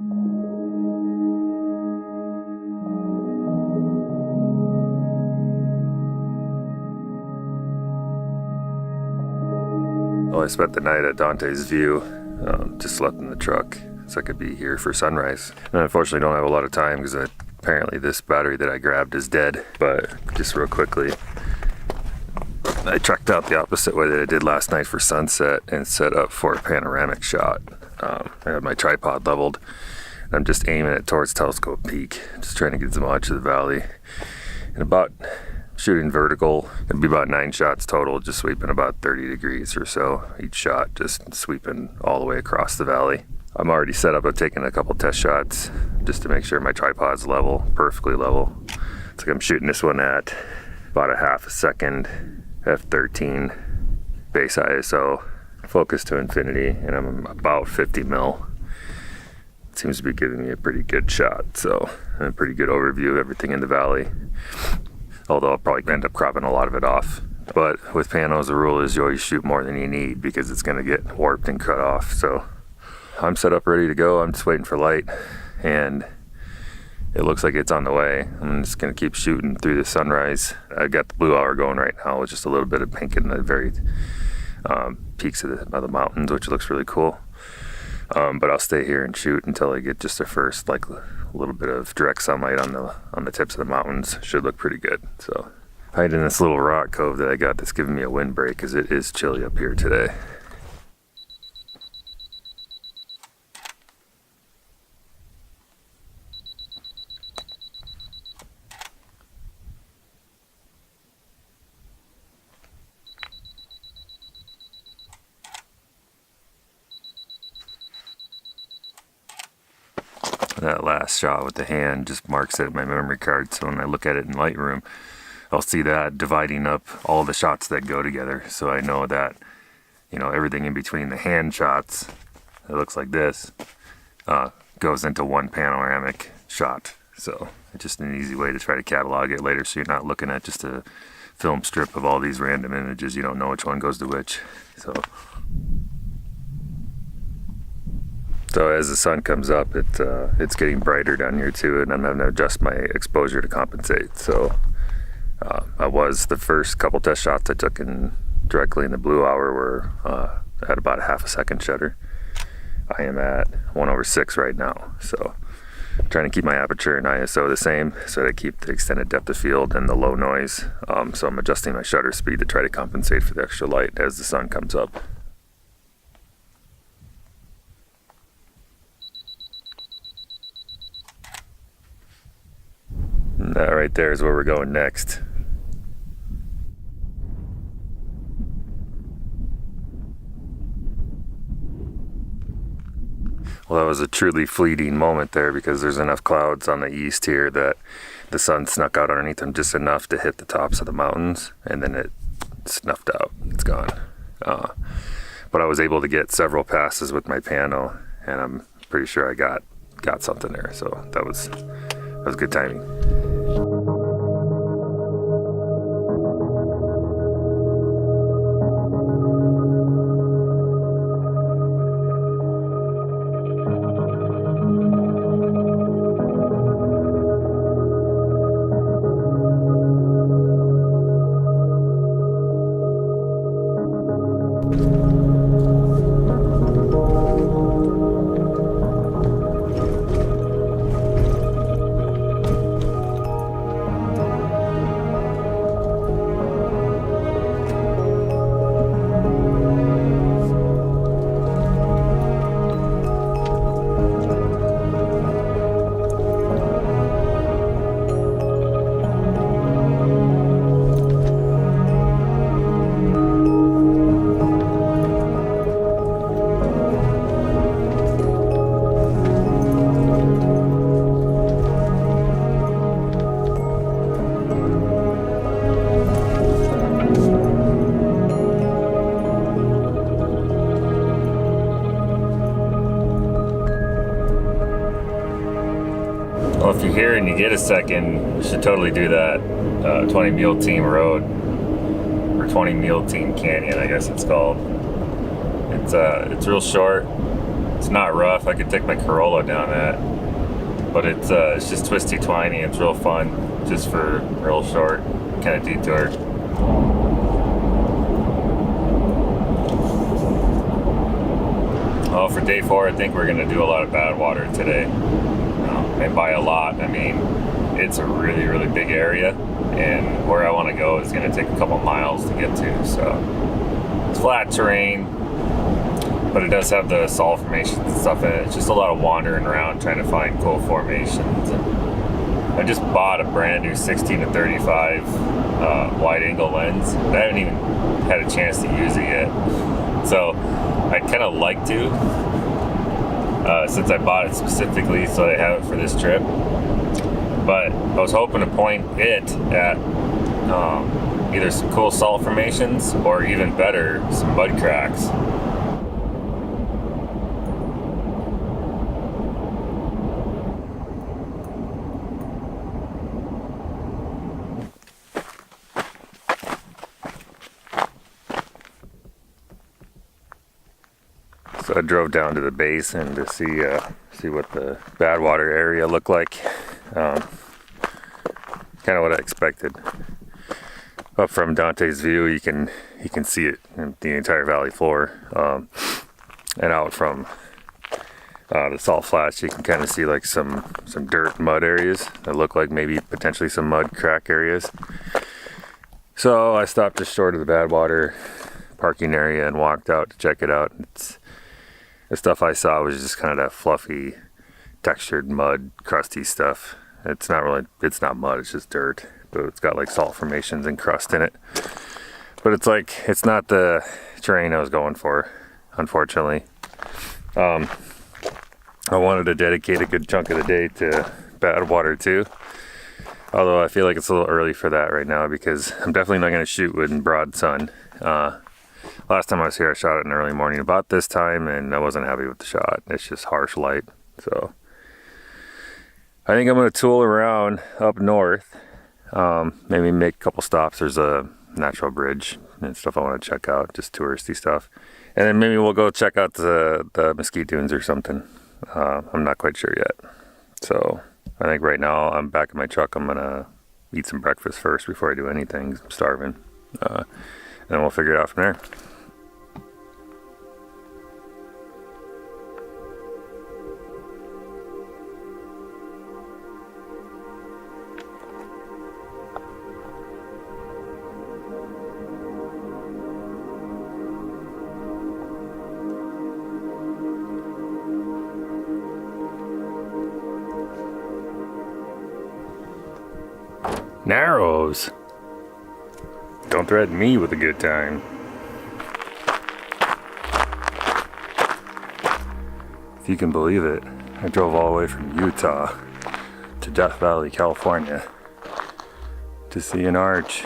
Well, I spent the night at Dante's View, just slept in the truck so I could be here for sunrise. And unfortunately don't have a lot of time because apparently this battery that I grabbed is dead. But just real quickly, I trekked out the opposite way that I did last night for sunset and set up for a panoramic shot. I have my tripod leveled and I'm just aiming it towards Telescope Peak, just trying to get as much of the valley. And about shooting vertical, it'd be about 9 shots total, just sweeping about 30 degrees or so each shot, just sweeping all the way across the valley. I'm already set up. I've taken a couple test shots just to make sure my tripod's level, perfectly level. It's like I'm shooting this one at about a half a second, f13, base ISO, focus to infinity, and I'm about 50 mil. It seems to be giving me a pretty good shot, so a pretty good overview of everything in the valley. Although I'll probably end up cropping a lot of it off. But with panos, the rule is you always shoot more than you need because it's gonna get warped and cut off. So I'm set up, ready to go. I'm just waiting for light, and it looks like it's on the way. I'm just gonna keep shooting through the sunrise. I've got the blue hour going right now with just a little bit of pink in the very peaks of the mountains, which looks really cool. But I'll stay here and shoot until I get just the first, like, a little bit of direct sunlight on the tips of the mountains. Should look pretty good. So hide in this little rock cove that I got that's giving me a windbreak because it is chilly up here today. That last shot with the hand just marks it in my memory card, so when I look at it in Lightroom, I'll see that dividing up all the shots that go together. So I know that, you know, everything in between the hand shots, it looks like this, goes into one panoramic shot. So it's just an easy way to try to catalog it later, so you're not looking at just a film strip of all these random images. You don't know which one goes to which. So as the sun comes up, it's getting brighter down here too, and I'm having to adjust my exposure to compensate. So the first couple test shots I took directly in the blue hour were at about a half a second shutter. I am at 1/6 right now. So I'm trying to keep my aperture and ISO the same so that I keep the extended depth of field and the low noise. So I'm adjusting my shutter speed to try to compensate for the extra light as the sun comes up. And that right there is where we're going next. Well, that was a truly fleeting moment there because there's enough clouds on the east here that the sun snuck out underneath them just enough to hit the tops of the mountains, and then it snuffed out. It's gone. But I was able to get several passes with my pano, and I'm pretty sure I got something there. So that was good timing. Well, if you're here and you get a second, you should totally do that 20 Mule Team Road, or 20 Mule Team Canyon, I guess it's called. It's real short. It's not rough. I could take my Corolla down that, but it's just twisty, twiny. It's real fun, just for real short kind of detour. Well, for day 4, I think we're gonna do a lot of bad water today. And by a lot, I mean it's a really, really big area, and where I want to go is gonna take a couple miles to get to. So it's flat terrain, but it does have the salt formations and stuff in it. It's just a lot of wandering around trying to find cool formations. And I just bought a brand new 16 to 35 wide angle lens. I haven't even had a chance to use it yet. So I'd kind of like to, since I bought it specifically so I have it for this trip. But I was hoping to point it at either some cool salt formations or even better, some mud cracks. So I drove down to the basin to see what the bad water area looked like. Kind of what I expected. Up from Dante's view, you can see it in the entire valley floor, and out from the salt flats, you can kind of see like some dirt mud areas that look like maybe potentially some mud crack areas. So I stopped just short of the bad water parking area and walked out to check it out. The stuff I saw was just kind of that fluffy, textured mud, crusty stuff. It's not mud, it's just dirt, but it's got like salt formations and crust in it. But it's not the terrain I was going for, unfortunately. I wanted to dedicate a good chunk of the day to bad water too. Although I feel like it's a little early for that right now because I'm definitely not going to shoot in broad sun. Last time I was here, I shot it in the early morning about this time, and I wasn't happy with the shot. It's just harsh light. So I think I'm going to tool around up north, maybe make a couple stops. There's a natural bridge and stuff I want to check out, just touristy stuff. And then maybe we'll go check out the mesquite dunes or something. I'm not quite sure yet. So I think right now I'm back in my truck. I'm going to eat some breakfast first before I do anything. I'm starving. And then we'll figure it out from there. Narrows. Don't threaten me with a good time. If you can believe it, I drove all the way from Utah to Death Valley, California to see an arch.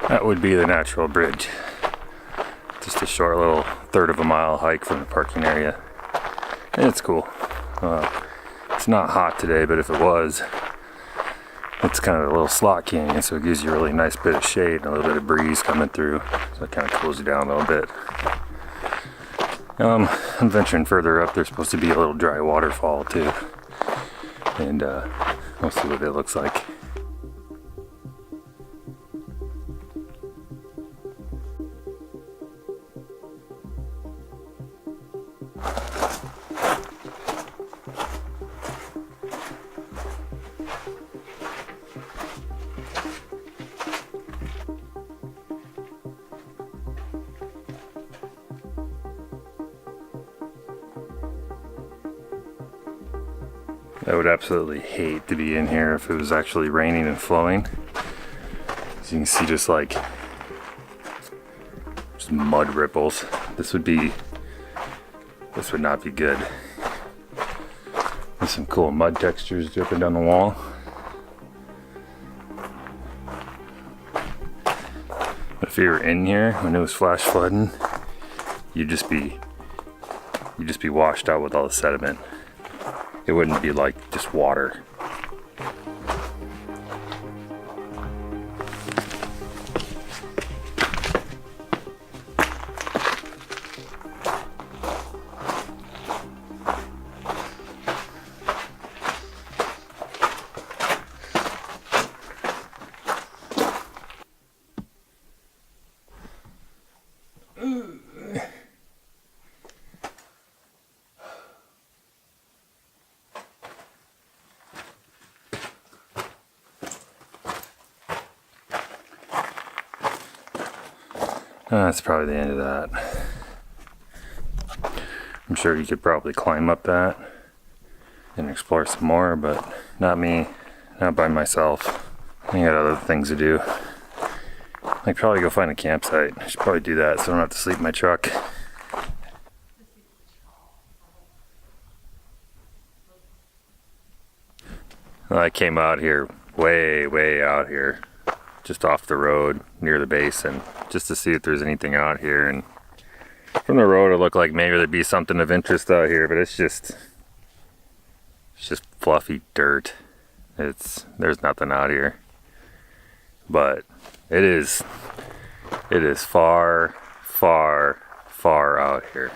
That would be the natural bridge. Just a short little third of a mile hike from the parking area. And it's cool. It's not hot today, but if it was, it's kind of a little slot canyon, so it gives you a really nice bit of shade and a little bit of breeze coming through. So it kind of cools you down a little bit. I'm venturing further up. There's supposed to be a little dry waterfall too. And we'll see what it looks like. I would absolutely hate to be in here if it was actually raining and flowing. As you can see, just mud ripples. This would not be good. There's some cool mud textures dripping down the wall. But if you were in here when it was flash flooding, you'd just be washed out with all the sediment. It wouldn't be like just water. That's probably the end of that. I'm sure you could probably climb up that and explore some more, but not me, not by myself. I got other things to do. I could probably go find a campsite. I should probably do that so I don't have to sleep in my truck. Well, I came out here way out here, just off the road near the basin, just to see if there's anything out here. And from the road it looked like maybe there'd be something of interest out here, but it's just fluffy dirt. There's nothing out here. But it is far out here,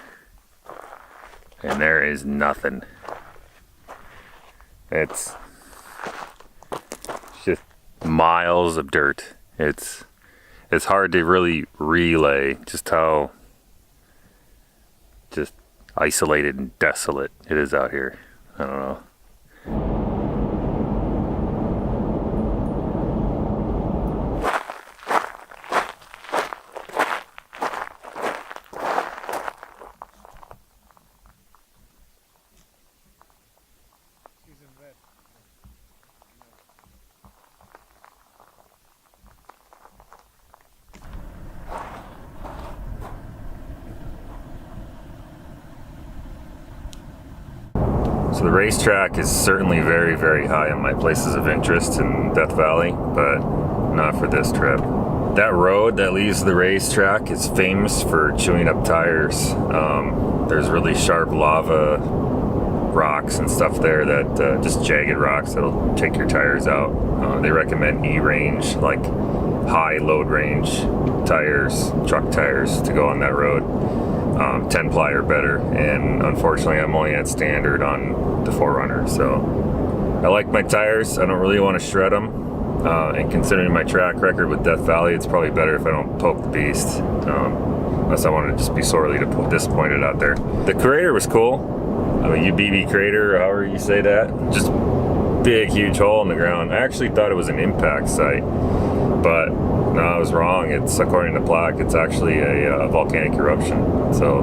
and there is nothing. It's just miles of dirt. It's hard to really relay just how just isolated and desolate it is out here. I don't know. So the racetrack is certainly very high on my places of interest in Death Valley, but not for this trip. That road that leads to the racetrack is famous for chewing up tires. There's really sharp lava rocks and stuff there that just jagged rocks that'll take your tires out. They recommend E-range, like high load range tires, truck tires, to go on that road. 10 ply or better, and unfortunately I'm only at standard on the 4Runner, so I like my tires. I don't really want to shred them, and considering my track record with Death Valley, it's probably better if I don't poke the beast, unless I want to just be sorely disappointed out there. The crater was cool. Ubehbe Crater, however you say that, just big huge hole in the ground. I actually thought it was an impact site, but no, I was wrong. It's, according to plaque, it's actually a volcanic eruption. So,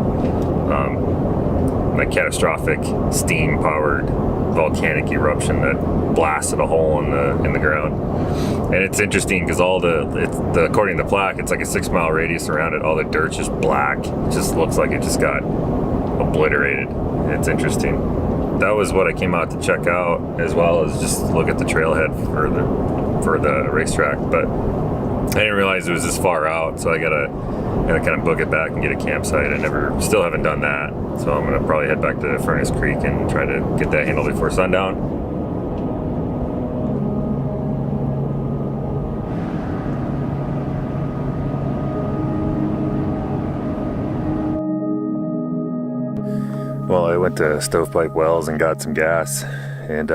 a catastrophic steam-powered volcanic eruption that blasted a hole in the ground. And it's interesting because according to the plaque, it's like a 6-mile radius around it. All the dirt's just black. It just looks like it just got obliterated. It's interesting. That was what I came out to check out, as well as just look at the trailhead for the racetrack. But I didn't realize it was this far out, so I gotta kind of book it back and get a campsite. I still haven't done that, so I'm gonna probably head back to Furnace Creek and try to get that handled before sundown. Well, I went to Stovepipe Wells and got some gas, and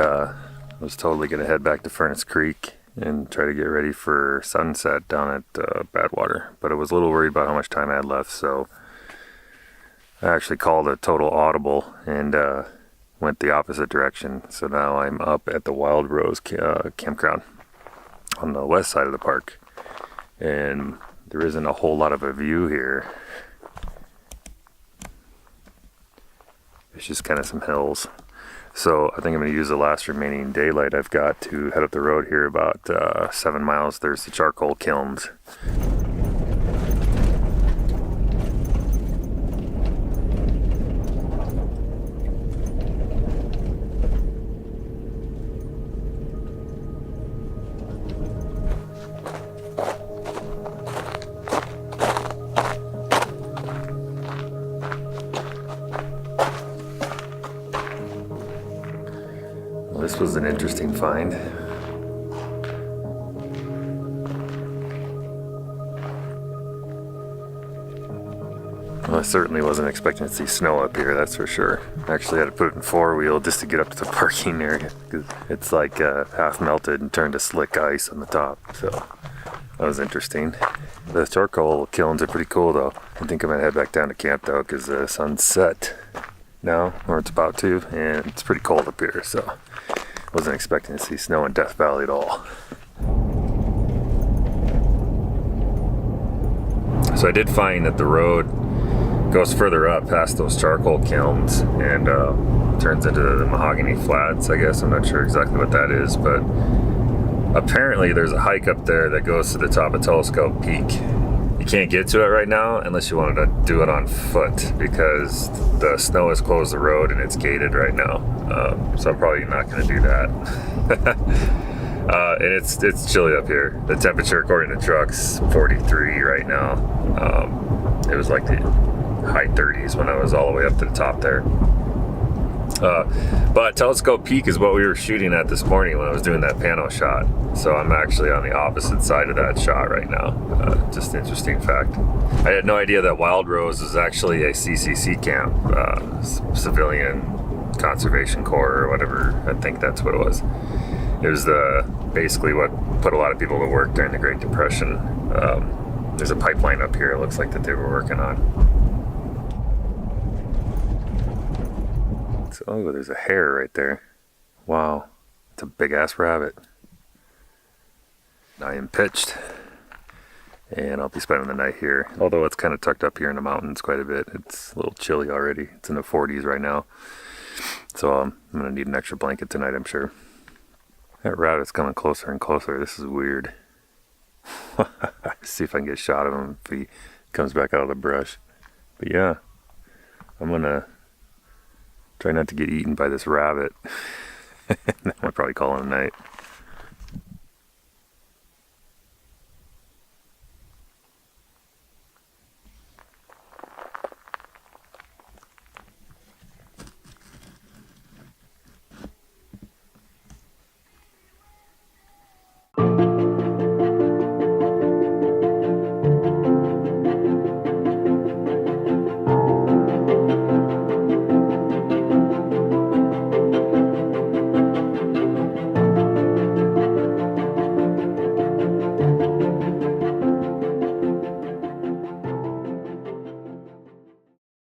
was totally gonna head back to Furnace Creek and try to get ready for sunset down at Badwater. But I was a little worried about how much time I had left, so I actually called a total audible and went the opposite direction. So now I'm up at the Wild Rose campground on the west side of the park, and there isn't a whole lot of a view here. It's just kind of some hills. So I think I'm going to use the last remaining daylight I've got to head up the road here about 7 miles. There's the Charcoal Kilns. This was an interesting find. Well, I certainly wasn't expecting to see snow up here, that's for sure. I actually had to put it in 4-wheel just to get up to the parking area, because it's like half melted and turned to slick ice on the top, so that was interesting. The charcoal kilns are pretty cool though. I think I'm gonna head back down to camp though, because the sun's set now, or it's about to, and it's pretty cold up here, so wasn't expecting to see snow in Death Valley at all. So I did find that the road goes further up past those charcoal kilns and turns into the mahogany flats, I guess. I'm not sure exactly what that is, but apparently there's a hike up there that goes to the top of Telescope Peak. You can't get to it right now unless you wanted to do it on foot, because the snow has closed the road and it's gated right now. So I'm probably not going to do that. And it's chilly up here. The temperature according to trucks 43 right now. It was like the high 30s when I was all the way up to the top there. But Telescope Peak is what we were shooting at this morning when I was doing that pano shot. So I'm actually on the opposite side of that shot right now. Just an interesting fact. I had no idea that Wild Rose was actually a CCC camp, Civilian Conservation Corps or whatever. I think that's what it was. It was basically what put a lot of people to work during the Great Depression. There's a pipeline up here, it looks like, that they were working on. So, oh, there's a hare right there. Wow, it's a big ass rabbit. I am pitched, and I'll be spending the night here. Although it's kind of tucked up here in the mountains quite a bit. It's a little chilly already. It's in the 40s right now. So I'm gonna need an extra blanket tonight, I'm sure. That rabbit's coming closer and closer. This is weird. See if I can get a shot of him if he comes back out of the brush. But yeah, I'm gonna try not to get eaten by this rabbit. I'll probably call it a night.